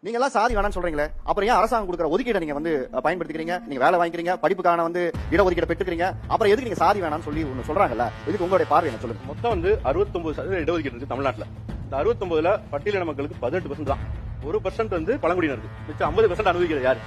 நீங்க எல்லாம் சாதி வேணாம்னு சொல்றீங்களே, அப்புறம் ஏன் அரசாங்கம் கொடுக்குற ஒதுக்கீடை நீங்க வந்து பயன்படுத்திக்கிறீங்க? நீங்க வேலை வாங்கிக்கிறீங்க, படிப்புக்கான வந்து இடஒதுக்கீடை பெற்றுக்கிறீங்க, அப்புறம் எதுக்கு நீங்க சாதி வேணாம்னு சொல்லி ஒன்னு சொல்றாங்கல்ல? இதுக்கு உங்களுடைய பார்வை என்ன சொல்லுங்க? மொத்தம் வந்து 69% இடஒதுக்கீடு இருக்கு தமிழ்நாட்டுல. இந்த 69ல பட்டியலின மக்களுக்கு 18% தான். 1% வந்து பழங்குடியினருக்கு. மிச்சம் 50% அனுபவிக்கிறது யாரு?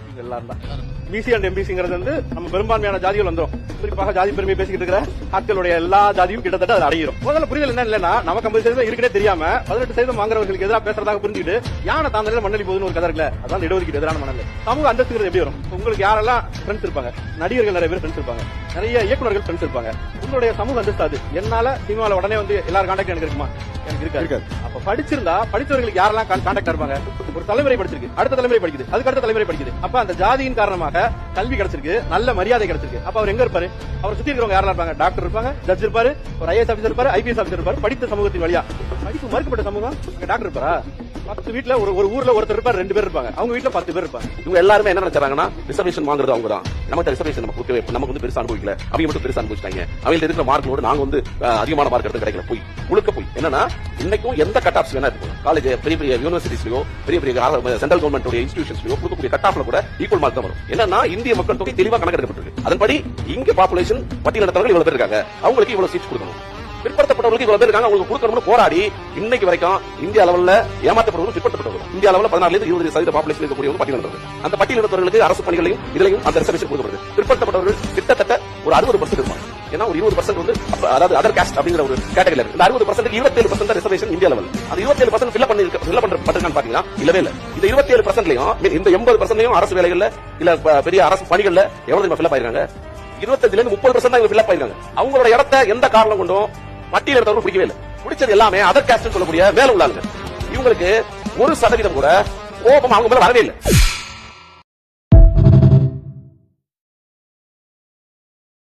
நீங்க எல்லாரும் தான். பிசி அண்ட் எம்பிசிங்கிறது வந்து நம்ம பெரும்பான்மையான ஜாதிகள் வந்துரும். குறிப்பாக ஜாதி பெருமையை பேசிக்கிட்டு இருக்கிற ஆட்களுடைய எல்லா ஜாதியும் கிட்டத்தட்ட அது அடையிடும். முதல்ல புரிதல் என்ன இல்லைன்னா, நமக்கு 50% இருக்குன்னே தெரியாம 18% வாங்குறவர்களுக்கு எதிராக பேசுறதாக புரிஞ்சுட்டு யானை தாந்தல மண்ணலி போகுதுன்னு ஒரு கதை இருக்குல்ல, அதான் இடஒதுக்கீடு எதிரான மனநிலை. சமூக அந்தஸ்துங்கிறது எப்படி வரும்? உங்களுக்கு யாரெல்லாம் ஃப்ரெண்ட்ஸ் இருப்பாங்க? நடிகர்கள் நிறைய பேர் ஃப்ரெண்ட்ஸ் இருப்பாங்க, நிறைய இயக்குநர்கள் ஃப்ரெண்ட்ஸ் இருப்பாங்க. உங்களுடைய சமூக அந்தஸ்து அது. என்னால சினிமாவில் உடனே வந்து எல்லாரும் கான்டாக்ட் எனக்கு இருக்குமா? எனக்கு இருக்காது. அப்ப படிச்சிருந்தா படித்தவர்களுக்கு யாரெல்லாம் கான்டாக்ட் இருப்பாங்க? ஒரு தலைமுறை படிச்சிருக்கு, அடுத்த தலைமுறை படிக்குது, அதுக்கு அடுத்த தலைமுறை படிக்குது. அப்ப அந்த ஜாதியின் காரணமாக கல்வி கிடைச்சிருக்கு, நல்ல மரியாதை கிடைச்சிருக்கு. அப்ப அவர் எங்க இருப்பாரு? அவர் சுத்தி இருக்கிறவங்க யாரெல்லாம் இருப்பாங்க? டாக்டர் இருப்பாங்க, ஜட்ஜ் இருப்பாரு, ஒரு ஐஏஎஸ் ஆபீசர் இருப்பாரு, ஐபிஎஸ் ஆபீசர் இருப்பாரு. படித்த சமூகத்தின் வழியா படிப்பு மறுக்கப்பட்ட சமூகம் டாக்டர் இருப்பாரா? 10 வீட்டுல ஒரு ஊர்ல ஒருத்தர் இருப்பாரு, 2 பேர் இருப்பாங்க. அவங்க வீட்டுல 10 பேர் இருப்பாங்க. இவங்க எல்லாருமே என்ன நினைச்சாங்கன்னா, ரிசர்வேஷன் வாங்குறது அவங்க தான். நமக்கு ரிசர்வேஷன் நமக்கு வந்து பெருசா அனுபவிக்கல, அவங்க மட்டும் பெருசா அனுபவிச்சாங்க. அவங்க இருக்கிற மார்க்கோடு நாங்க வந்து அதிகமான மார்க் எடுத்து கிடைக்கல. போய் முழுக்க போய் என்னன்னா, இன்னைக்கும் எந்த கட் ஆஃப்ஸ் வேணா இருக்கும். காலேஜ் பெரிய பெரிய யூனிவர்சிட்டிஸ்லயோ பெரிய பெரிய சென்ட்ரல் கவர்மெண்ட் இன்ஸ்டிடியூஷன்ஸ்லயோ கொடுக்கக்கூடிய கட் ஆஃப்ல கூட ஈக்குவல் மார்க் தான் வரும். என்னன்னா, இந்திய மக்கள் தொகை தெளிவா கணக்கெடுக்கப்பட்டிருக்கு. அதன்படி இங்க பாப்புலேஷன் பட்டியலினத்தவர்கள் இவ்வளவு பேர் இருக்காங்க, அவங்களுக்கு இவ்வளவு சீட்ஸ் கொடுக்கணும். பிற்படுத்தப்பட்டவர்களுக்கு இவ்வளவு பேர் இருக்காங்க, அவங்களுக்கு கொடுக்கணும்னு போராடி இன்னைக்கு வரைக்கும் இந்திய அளவில் ஏமாற்றப்படுவதும் பிற்படுத்தப்பட்டவர்கள். இந்திய அளவில் 14-20% பாப்புலேஷன் இருக்கக்கூடிய பட்டியலினத்தவர்கள். அந்த பட்டியலினத்தவர்களுக்கு அரசு பணிகளையும் இதிலையும் அந்த ரிசர்வேஷன் கொடுக்கப்படுது. பிற்படுத்தப்பட்டவர்கள் கிட்டத்தட்ட ஒரு 60% இருப்பாங்க. ஏன்னா ஒரு 20% வந்து அதாவது அதர் காஸ்ட் அப்படிங்கிற ஒரு கேட்டகரியில் இருக்கு. இந்த 60% 27% ரிசர்வேஷன் இந்திய லெவல். அது 27% ஃபில் பண்ணப்பட்டிருக்கான்னு பாத்தீங்கன்னா இல்லவே இல்ல. இந்த 27%லயும் இந்த 80%லயும் அரசு வேலைகள்ல இல்ல பெரிய அரசு பணிகள்ல எவ்வளவு ஃபில் ஆயிருக்காங்க? 25-30% தான் ஃபில் ஆயிருக்காங்க. அவங்களோட இடத்த எந்த காரணம் கொண்டும் பட்டியல் எடுத்தவங்க பிடிக்கவே இல்லை. பிடிச்சது எல்லாமே அதர் காஸ்ட் சொல்லக்கூடிய மேல உள்ளாங்க. இவங்களுக்கு 1% கூட கோபம் அவங்க மேல வரவே இல்லை.